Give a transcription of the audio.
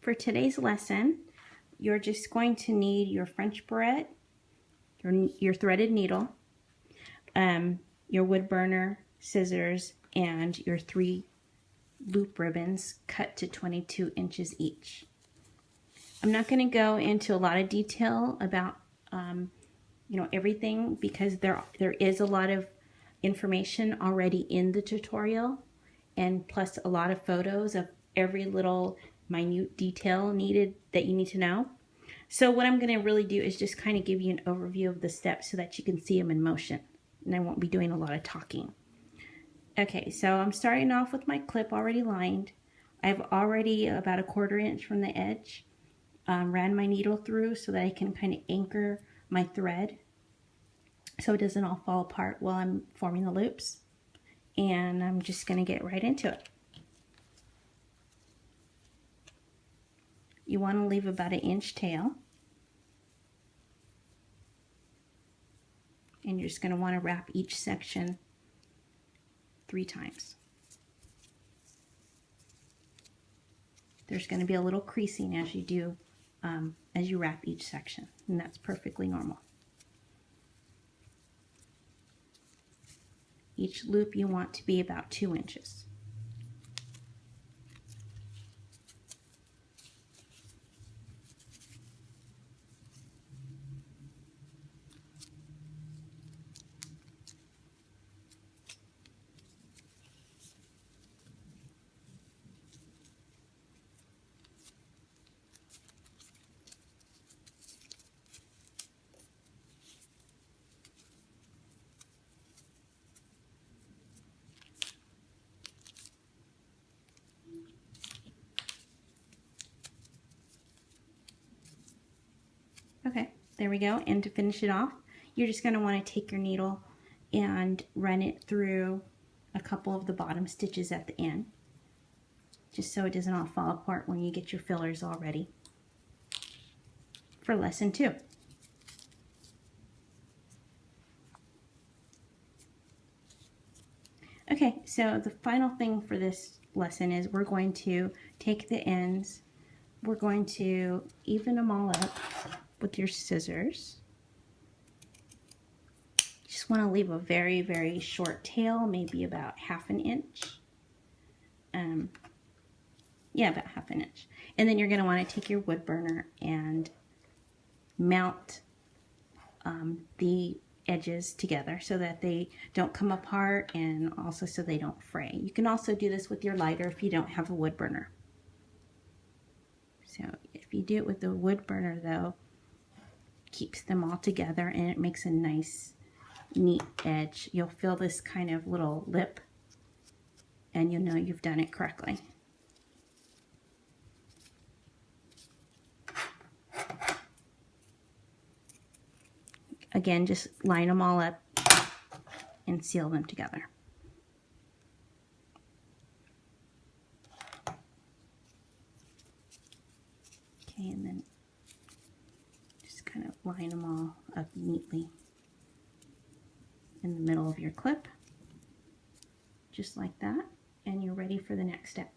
For today's lesson, you're just going to need your French barrette, your threaded needle, your wood burner, scissors, and your 3 loop ribbons cut to 22 inches each. I'm not going to go into a lot of detail about everything, because there is a lot of information already in the tutorial, and plus a lot of photos of every little minute detail needed that you need to know. So what I'm going to really do is just kind of give you an overview of the steps so that you can see them in motion, and I won't be doing a lot of talking. Okay, so I'm starting off with my clip already lined. I've already about 1/4 inch from the edge ran my needle through so that I can kind of anchor my thread so it doesn't all fall apart while I'm forming the loops. And I'm just going to get right into it. You want to leave about 1 inch tail. And you're just going to want to wrap each section 3 times. There's going to be a little creasing as you do, as you wrap each section, and that's perfectly normal. Each loop you want to be about 2 inches. Okay, there we go. And to finish it off, you're just going to want to take your needle and run it through a couple of the bottom stitches at the end, just so it doesn't all fall apart when you get your fillers all ready for lesson 2. Okay, so the final thing for this lesson is we're going to take the ends, we're going to even them all up with your scissors. Just want to leave a very, very short tail, maybe about 1/2 inch. Yeah, about 1/2 inch. And then you're going to want to take your wood burner and mount the edges together so that they don't come apart, and also so they don't fray. You can also do this with your lighter if you don't have a wood burner. So if you do it with the wood burner, though, keeps them all together and it makes a nice neat edge. You'll feel this kind of little lip and you'll know you've done it correctly. Again, just line them all up and seal them together. Okay, and then just kind of line them all up neatly in the middle of your clip, just like that, and you're ready for the next step.